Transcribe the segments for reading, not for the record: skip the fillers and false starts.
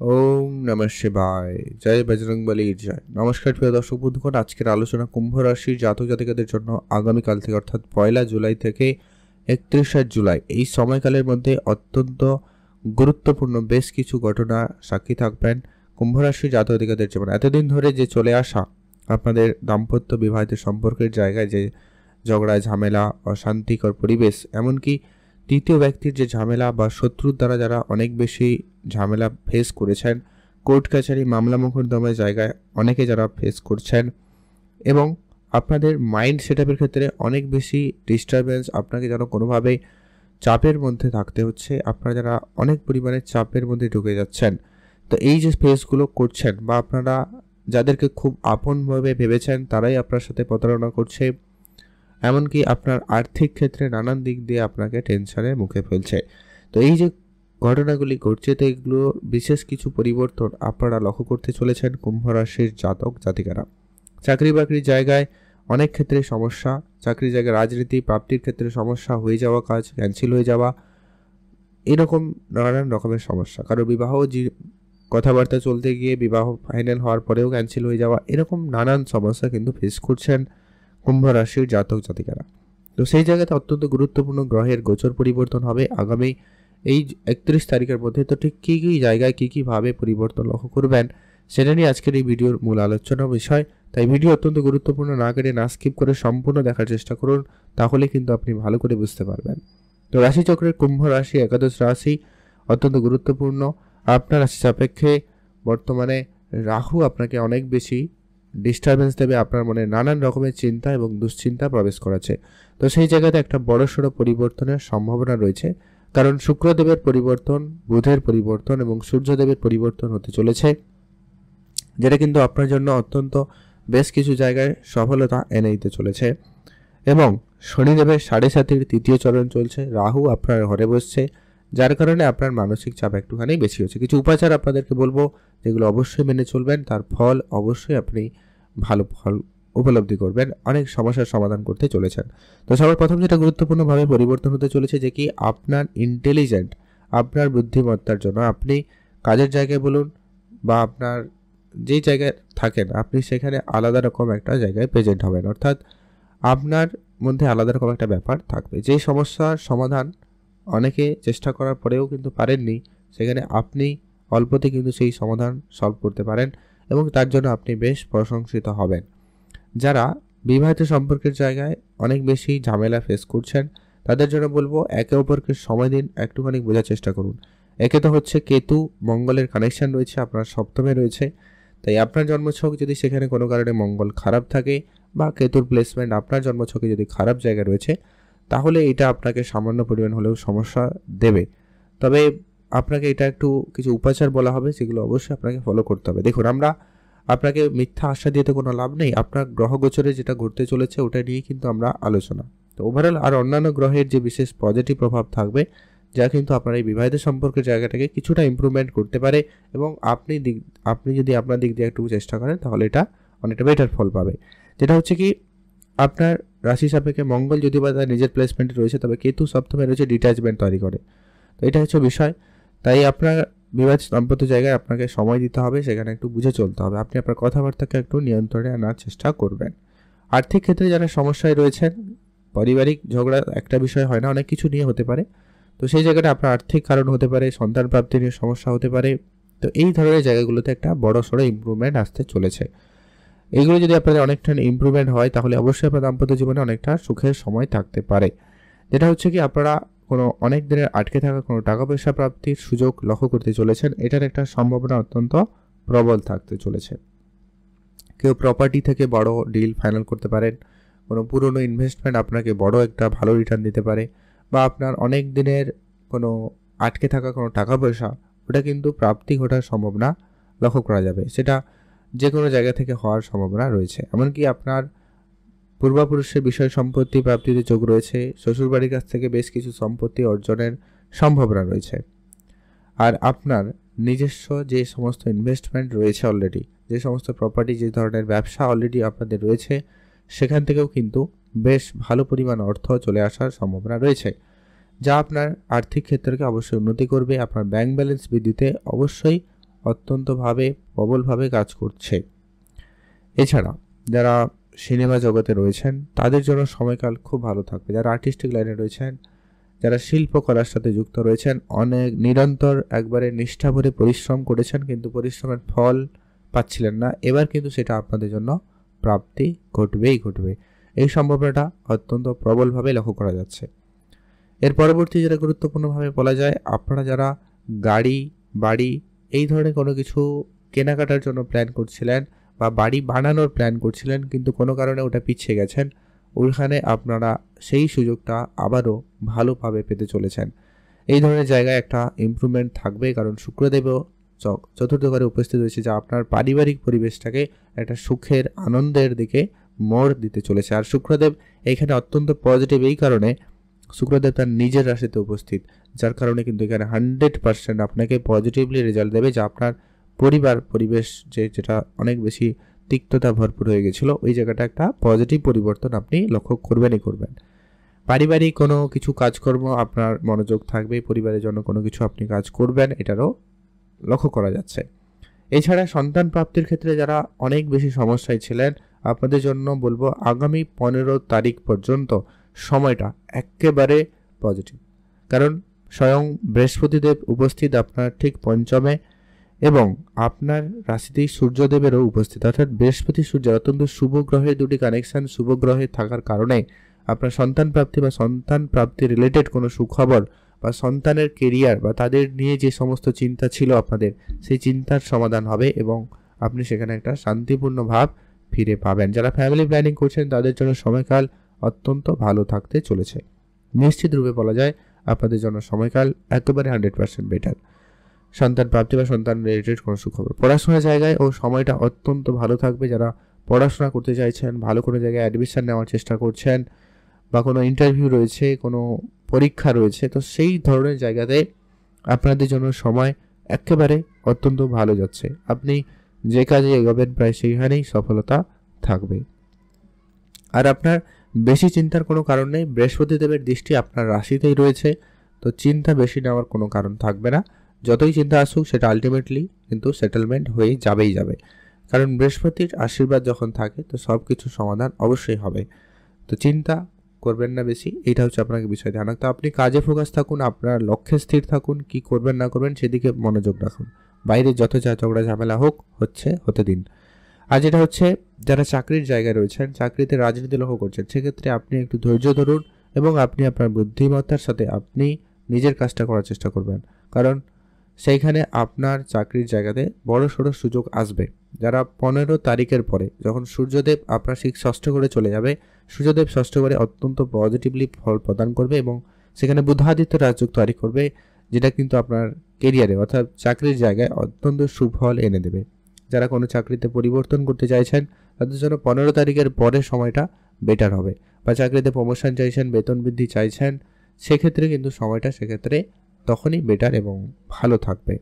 ওম নমঃ শিবায়। জয় বজরংবলীর জয়। নমস্কার প্রিয় দর্শক বন্ধুগণ, আজকের আলোচনা কুম্ভ রাশির জাতক জাতিকাদের জন্য আগামীকাল থেকে অর্থাৎ 1 জুলাই থেকে 31 জুলাই এই সময়কালের মধ্যে অত্যন্ত গুরুত্বপূর্ণ বেশ কিছু ঘটনা সাক্ষী থাকবেন কুম্ভ রাশির জাতক জাতিকাদের জীবনে। এতদিন ধরে যে চলে আসা আপনাদের দাম্পত্য বিবাহিত সম্পর্কের জায়গায় যে ঝগড়া ঝামেলা অশান্তিকর পরিবেশ, এমনকি তৃতীয় ব্যক্তির যে ঝামেলা বা শত্রুর দ্বারা যারা অনেক বেশি ঝামেলা ফেস করেছেন, কোর্ট কাছারি মামলা মোকদ্দমার জায়গায় অনেকে যারা ফেস করছেন, এবং আপনাদের মাইন্ড সেটআপের ক্ষেত্রে অনেক বেশি ডিস্টারবেন্স, আপনাকে যেন কোনোভাবে চাপের মধ্যে থাকতে হচ্ছে, আপনারা যারা অনেক পরিমাণে চাপের মধ্যে ঢুকে যাচ্ছেন, তো এই যে ফেসগুলো করছেন বা আপনারা যাদেরকে খুব আপনভাবে ভেবেছেন তারাই আপনার সাথে প্রতারণা করছে, এমনকি আপনার আর্থিক ক্ষেত্রে নানান দিক দিয়ে আপনাকে টেনশনের মুখে ফেলছে। তো এই যে ঘটনাগুলি ঘটছে, তো এগুলো বিশেষ কিছু পরিবর্তন আপনারা লক্ষ্য করতে চলেছেন কুম্ভ রাশির জাতক জাতিকারা। চাকরি বাকরির জায়গায় অনেক ক্ষেত্রে সমস্যা, চাকরির জায়গায় রাজনীতি প্রাপ্তির ক্ষেত্রে সমস্যা, হয়ে যাওয়া কাজ ক্যান্সেল হয়ে যাওয়া, এরকম নানান রকমের সমস্যা। কারো বিবাহ কথাবার্তা চলতে গিয়ে বিবাহ ফাইনাল হওয়ার পরেও ক্যান্সেল হয়ে যাওয়া, এরকম নানান সমস্যা কিন্তু ফেস করছেন কুম্ভ রাশির জাতক জাতিকারা। তো সেই জায়গাতে অত্যন্ত গুরুত্বপূর্ণ গ্রহের গোচর পরিবর্তন হবে আগামী এই 31 তারিখের মধ্যে। তো ঠিক কী কী জায়গায় কী কীভাবে পরিবর্তন লক্ষ্য করবেন সেটা নিয়ে আজকের এই ভিডিওর মূল আলোচনা বিষয়। তাই ভিডিও অত্যন্ত গুরুত্বপূর্ণ, না কেটে না স্কিপ করে সম্পূর্ণ দেখার চেষ্টা করুন, তাহলে কিন্তু আপনি ভালো করে বুঝতে পারবেন। তো রাশিচক্রের কুম্ভ রাশি একাদশ রাশি অত্যন্ত গুরুত্বপূর্ণ। আপনার রাশি সাপেক্ষে বর্তমানে রাহু আপনাকে অনেক বেশি ডিস্টারবেন্স দেবে, আপনার মনে নানান রকমের চিন্তা এবং দুশ্চিন্তা প্রবেশ করাচ্ছে। তো সেই জায়গাতে একটা বড়সড় পরিবর্তনের সম্ভাবনা রয়েছে, কারণ শুক্রদেবের পরিবর্তন, বুধের পরিবর্তন এবং সূর্যদেবের পরিবর্তন হতে চলেছে, যেটা কিন্তু আপনার জন্য অত্যন্ত বেশ কিছু জায়গায় সফলতা এনে দিতে চলেছে। এবং শনিদেবের 7.5 তৃতীয় চরণ চলছে, রাহু আপনার ঘরে বসছে, যার কারণে আপনার মানসিক চাপ একটুখানি বেশি হচ্ছে। কিছু উপাচার আপনাদেরকে বলবো, যেগুলো অবশ্যই মেনে চলবেন, তার ফল অবশ্যই আপনি ভালো ফল উপলব্ধি করবেন, অনেক সমস্যার সমাধান করতে চলেছেন। তো সবার প্রথম যেটা গুরুত্বপূর্ণভাবে পরিবর্তন হতে চলেছে, যে কি আপনার ইন্টেলিজেন্ট, আপনার বুদ্ধিমত্তার জন্য আপনি কাজের জায়গায় বলুন বা আপনার যেই জায়গায় থাকেন আপনি সেখানে আলাদা রকম একটা জায়গায় প্রেজেন্ট হবেন, অর্থাৎ আপনার মধ্যে আলাদা রকম একটা ব্যাপার থাকবে। যে সমস্যার সমাধান অনেকে চেষ্টা করার পরেও কিন্তু পারেননি, সেখানে আপনি অল্পতে কিন্তু সেই সমাধান সলভ করতে পারেন এবং তার জন্য আপনি বেশ প্রশংসিত হবেন। যারা বিবাহিত সম্পর্কের জায়গায় অনেক বেশি ঝামেলা ফেস করছেন, তাদের জন্য বলবো একে অপরকে সময় দিন, একটুখানি বোঝার চেষ্টা করুন। একে তো হচ্ছে কেতু মঙ্গলের কানেকশন রয়েছে, আপনার সপ্তমে রয়েছে, তাই আপনার জন্মছক যদি সেখানে কোনো কারণে মঙ্গল খারাপ থাকে বা কেতুর প্লেসমেন্ট আপনার জন্মছকে যদি খারাপ জায়গায় রয়েছে, তাহলে এটা আপনাকে সামান্য পরিমাণ হলেও সমস্যা দেবে। তবে আপনাকে এটা একটু কিছু উপাচার বলা হবে, সেগুলো অবশ্যই আপনাকে ফলো করতে হবে। দেখুন, আমরা আপনাকে মিথ্যা আশা দিয়ে তো কোনো লাভ নেই, আপনার গ্রহ গোচরে যেটা ঘটতে চলেছে ওটা নিয়ে কিন্তু আমরা আলোচনা। তো ওভারঅল আর অন্যান্য গ্রহের যে বিশেষ পজিটিভ প্রভাব থাকবে, যা কিন্তু আপনার এই বিবাহিত সম্পর্কের জায়গাটাকে কিছুটা ইমপ্রুভমেন্ট করতে পারে, এবং আপনি যদি আপনার দিক দিয়ে একটু চেষ্টা করেন তাহলে এটা অনেকটা বেটার ফল পাবে। যেটা হচ্ছে কি, আপনার রাশি সাপেক্ষে মঙ্গল যদি বা তার নিজের প্লেসমেন্টে রয়েছে, তবে কেতু সপ্তমে রয়েছে, ডিট্যাচমেন্ট তৈরি করে। তো এটা হচ্ছে বিষয়। তাই আপনার বিবাহিত দাম্পত্য জায়গায় আপনাকে সময় দিতে হবে, সেখানে একটু বুঝে চলতে হবে, আপনি আপনার কথাবার্তাকে একটু নিয়ন্ত্রণে আনার চেষ্টা করবেন। আর্থিক ক্ষেত্রে যারা সমস্যায় রয়েছেন, পারিবারিক ঝগড়া একটা বিষয় হয় না, অনেক কিছু নিয়ে হতে পারে, তো সেই জায়গাটা আপনার আর্থিক কারণ হতে পারে, সন্তান প্রাপ্তি নিয়ে সমস্যা হতে পারে। তো এই ধরনের জায়গাগুলোতে একটা বড় সড়ো ইমপ্রুভমেন্ট আসতে চলেছে। এইগুলো যদি আপনাদের অনেকটা ইমপ্রুভমেন্ট হয়, তাহলে অবশ্যই আপনার দাম্পত্য জীবনে অনেকটা সুখের সময় থাকতে পারে। যেটা হচ্ছে কি, আপনারা কোনো অনেক দিনের আটকে থাকা কোনো টাকা পয়সা প্রাপ্তির সুযোগ লক্ষ্য করতে চলেছেন, এটার একটা সম্ভাবনা অত্যন্ত প্রবল থাকতে চলেছে। কেউ প্রপার্টি থেকে বড় ডিল ফাইনাল করতে পারেন, কোনো পুরনো ইনভেস্টমেন্ট আপনাকে বড় একটা ভালো রিটার্ন দিতে পারে, বা আপনার অনেক দিনের কোনো আটকে থাকা কোনো টাকা পয়সা, ওটা কিন্তু প্রাপ্তি ঘটার সম্ভাবনা লক্ষ্য করা যাবে, সেটা যে কোনো জায়গা থেকে হওয়ার সম্ভাবনা রয়েছে। এমনকি আপনার পূর্বপুরুষের বিষয় সম্পত্তি প্রাপ্তিতে যোগ রয়েছে, শ্বশুরবাড়ির কাছ থেকে বেশ কিছু সম্পত্তি অর্জনের সম্ভাবনা রয়েছে। আর আপনার নিজস্ব যে সমস্ত ইনভেস্টমেন্ট রয়েছে অলরেডি, যে সমস্ত প্রপার্টি, যে ধরনের ব্যবসা অলরেডি আপনাদের রয়েছে, সেখান থেকেও কিন্তু বেশ ভালো পরিমাণ অর্থ চলে আসার সম্ভাবনা রয়েছে, যা আপনার আর্থিক ক্ষেত্রকে অবশ্যই উন্নতি করবে। আপনার ব্যাংক ব্যালেন্স বৃদ্ধিতে অবশ্যই অত্যন্তভাবে প্রবলভাবে কাজ করছে। এছাড়া যারা সিনেমা জগতে রয়েছেন তাদের জন্য সময়কাল খুব ভালো থাকবে। যারা আর্টিস্টিক লাইনে রয়েছেন, যারা শিল্পকলার সাথে যুক্ত রয়েছেন, অনেক নিরন্তর একবারে নিষ্ঠা ভরে পরিশ্রম করেছেন কিন্তু পরিশ্রমের ফল পাচ্ছিলেন না, এবার কিন্তু সেটা আপনাদের জন্য প্রাপ্তি ঘটবে। এই সম্ভাবনাটা অত্যন্ত প্রবলভাবে লক্ষ্য করা যাচ্ছে। এর পরবর্তী যেটা গুরুত্বপূর্ণভাবে বলা যায়, আপনারা যারা গাড়ি, বাড়ি এই ধরনের কোনো কিছু কেনাকাটার জন্য প্ল্যান করছিলেন বা বাড়ি বানানোর প্ল্যান করছিলেন কিন্তু কোনো কারণে ওটা পিছিয়ে গেছেন, ওইখানে আপনারা সেই সুযোগটা আবারও ভালোভাবে পেতে চলেছেন। এই ধরনের জায়গায় একটা ইমপ্রুভমেন্ট থাকবে, কারণ শুক্রদেবও চতুর্থ ঘরে উপস্থিত হয়েছে, যা আপনার পারিবারিক পরিবেশটাকে একটা সুখের আনন্দের দিকে মোড় দিতে চলেছে। আর শুক্রদেব এখানে অত্যন্ত পজিটিভ এই কারণে, শুক্রদেব তার নিজের রাশিতে উপস্থিত, যার কারণে কিন্তু এখানে 100% আপনাকে পজিটিভলি রেজাল্ট দেবে, যা আপনার পরিবেশ যেটা অনেক বেশি তিক্ততা ভরপুর হয়ে গেছিলো, ওই জায়গাটা একটা পজিটিভ পরিবর্তন আপনি লক্ষ্য করবেন। পারিবারিক কোনো কিছু কাজকর্ম আপনার মনোযোগ থাকবে, পরিবারের জন্য কোনো কিছু আপনি কাজ করবেন, এটারও লক্ষ্য করা যাচ্ছে। এছাড়া সন্তান প্রাপ্তির ক্ষেত্রে যারা অনেক বেশি সমস্যায় ছিলেন, আপনাদের জন্য বলবো আগামী 15 তারিখ পর্যন্ত সময়টা একেবারে পজিটিভ, কারণ স্বয়ং বৃহস্পতিদেব উপস্থিত আপনার ঠিক পঞ্চমে এবং আপনার রাশিতেই সূর্যদেবেরও উপস্থিত, অর্থাৎ বৃহস্পতি সূর্য অত্যন্ত শুভ গ্রহের দুটি কানেকশন শুভ গ্রহে থাকার কারণে আপনার সন্তান প্রাপ্তি বা সন্তান প্রাপ্তি রিলেটেড কোনো সুখবর বা সন্তানের কেরিয়ার বা তাদের নিয়ে যে সমস্ত চিন্তা ছিল আপনাদের, সেই চিন্তার সমাধান হবে এবং আপনি সেখানে একটা শান্তিপূর্ণ ভাব ফিরে পাবেন। যারা ফ্যামিলি প্ল্যানিং করছেন তাদের জন্য সময়কাল অত্যন্ত ভালো থাকতে চলেছে। নিশ্চিত রূপে বলা যায় আপনাদের জন্য সময়কাল একেবারে 100% বেটার। সন্তান প্রাপ্তি বা সন্তান রিলেটেড কোনো সুখবর, পড়াশোনার জায়গায় ও সময়টা অত্যন্ত ভালো থাকবে। যারা পড়াশোনা করতে চাইছেন, ভালো কোনো জায়গায় অ্যাডমিশন নেওয়ার চেষ্টা করছেন বা কোনো ইন্টারভিউ রয়েছে, কোনো পরীক্ষা রয়েছে, তো সেই ধরনের জায়গাতে আপনাদের জন্য সময় একেবারে অত্যন্ত ভালো যাচ্ছে। আপনি যে কাজে এগোবেন প্রায় সেইখানেই সফলতা থাকবে। আর আপনার বেশি চিন্তার কোনো কারণ নেই, বৃহস্পতিদেবের দৃষ্টি আপনার রাশিতেই রয়েছে, তো চিন্তা বেশি নেওয়ার কোনো কারণ থাকবে না। যতই চিন্তা আসুক সেটা আলটিমেটলি কিন্তু সেটেলমেন্ট হয়ে যাবে, কারণ বৃহস্পতির আশীর্বাদ যখন থাকে তো সব কিছু সমাধান অবশ্যই হবে। তো চিন্তা করবেন না বেশি, এটা হচ্ছে আপনাকে বিষয় ধ্যান রাখতে। আপনি কাজে ফোকাস থাকুন, আপনার লক্ষ্যে স্থির থাকুন, কি করবেন না করবেন সেদিকে মনোযোগ রাখুন। বাইরে যত ঝগড়া ঝামেলা হতে দিন। আর যেটা হচ্ছে, যারা চাকরির জায়গায় রয়েছেন, চাকরিতে রাজনীতি লক্ষ্য করছেন, সেক্ষেত্রে আপনি একটু ধৈর্য ধরুন এবং আপনি আপনার বুদ্ধিমত্তার সাথে আপনি নিজের কাজটা করার চেষ্টা করবেন, কারণ সেইখানে আপনার চাকরির জায়গাতে বড় সড়ো সুযোগ আসবে। যারা 15 তারিখের পরে যখন সূর্যদেব আপনার ঠিক ষষ্ঠ ঘরে চলে যাবে, সূর্যদেব ষষ্ঠ ঘরে অত্যন্ত পজিটিভলি ফল প্রদান করবে এবং সেখানে বুধাদিত্য রাজযোগ তৈরি করবে, যেটা কিন্তু আপনার কেরিয়ারে অর্থাৎ চাকরির জায়গায় অত্যন্ত সুফল এনে দেবে। যারা কোনো চাকরিতে পরিবর্তন করতে চাইছেন তাদের জন্য 15 তারিখের পরে সময়টা বেটার হবে, বা চাকরিতে প্রমোশন চাইছেন, বেতন বৃদ্ধি চাইছেন, সেক্ষেত্রে কিন্তু সময়টা সেক্ষেত্রে তখনই বেটার এবং ভালো থাকবে।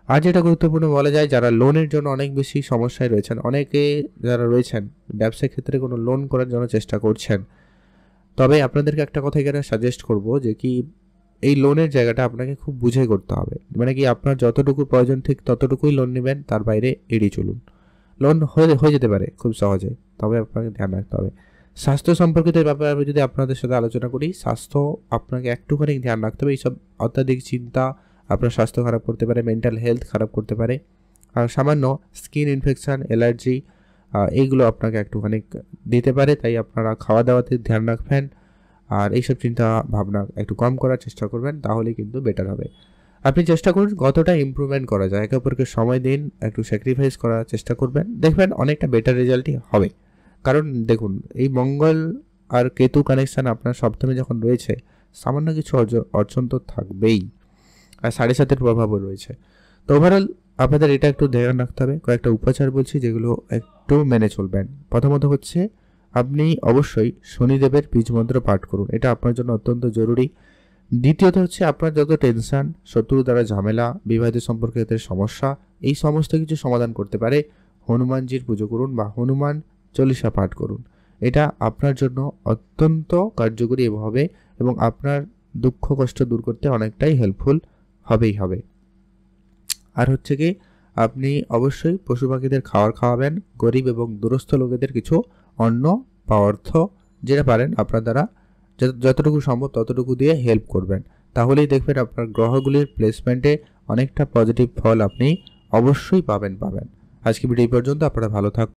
আর যেটা গুরুত্বপূর্ণ বলা যায়, যারা লোনের জন্য অনেক বেশি সমস্যায় রয়েছেন, অনেকে যারা রয়েছেন ব্যবসার ক্ষেত্রে কোনো লোন করার জন্য চেষ্টা করছেন, তবে আপনাদেরকে একটা কথা এখানে সাজেস্ট করব যে কি এই লোনের জায়গাটা আপনাকে খুব বুঝে করতে হবে। মানে কি আপনার যতটুকু প্রয়োজন ঠিক ততটুকুই লোন নেবেন, তার বাইরে এড়িয়ে চলুন। লোন হয়ে যেতে পারে খুব সহজে, তবে আপনাকে ধ্যান রাখতে হবে। স্বাস্থ্য সম্পর্কিত ব্যাপারে আমি যদি আপনাদের সাথে আলোচনা করি, স্বাস্থ্য আপনাকে একটুখানি ধ্যান রাখতে হবে। এইসব অত্যাধিক চিন্তা আপনার স্বাস্থ্য খারাপ করতে পারে, মেন্টাল হেলথ খারাপ করতে পারে, আর সামান্য স্কিন ইনফেকশান, অ্যালার্জি এইগুলো আপনাকে একটুখানি দিতে পারে। তাই আপনারা খাওয়া দাওয়াতে ধ্যান রাখবেন আর এইসব চিন্তা ভাবনা একটু কম করার চেষ্টা করবেন, তাহলে কিন্তু বেটার হবে। আপনি চেষ্টা করুন কতটা ইমপ্রুভমেন্ট করা যায়, একে অপরকে সময় দিন, একটু স্যাক্রিফাইস করার চেষ্টা করবেন, দেখবেন অনেকটা বেটার রেজাল্টই হবে। কারণ দেখুন, এই মঙ্গল আর কেতু কানেকশান আপনার সপ্তমে যখন রয়েছে, সামান্য কিছু অর্জন তো থাকবেই, আর 7.5-এর প্রভাবও রয়েছে। তো ওভারঅল আপনাদের এটা একটু ধ্যান রাখতে হবে। কয়েকটা উপাচার বলছি যেগুলো একটু মেনে চলবেন। প্রথমত হচ্ছে, আপনি অবশ্যই শনিদেবের বীজ মন্ত্র পাঠ করুন, এটা আপনার জন্য অত্যন্ত জরুরি। দ্বিতীয়ত হচ্ছে, আপনার যত টেনশন, শত্রু দ্বারা ঝামেলা, বিবাহিত সম্পর্কের সমস্যা, এই সমস্ত কিছু সমাধান করতে পারে হনুমানজির পুজো করুন বা হনুমান চল্লিশা পাঠ করুন। এটা আপনার জন্য অত্যন্ত কার্যকরী হবে এবং আপনার দুঃখ কষ্ট দূর করতে অনেকটাই হেল্পফুল হবে। আর হচ্ছে কি, আপনি অবশ্যই পশু পাখিদের খাবার খাওয়াবেন। গরিব এবং দুরস্থ লোকেদের কিছু অন্ন বা অর্থ যেটা পারেন আপনার দ্বারা যতটুকু সম্ভব ততটুকু দিয়ে হেল্প করবেন। তাহলেই দেখবেন আপনার গ্রহগুলির প্লেসমেন্টে অনেকটা পজিটিভ ফল আপনি অবশ্যই পাবেন। আজকে ভিডিও এই পর্যন্ত। আপনারা ভালো থাকুন।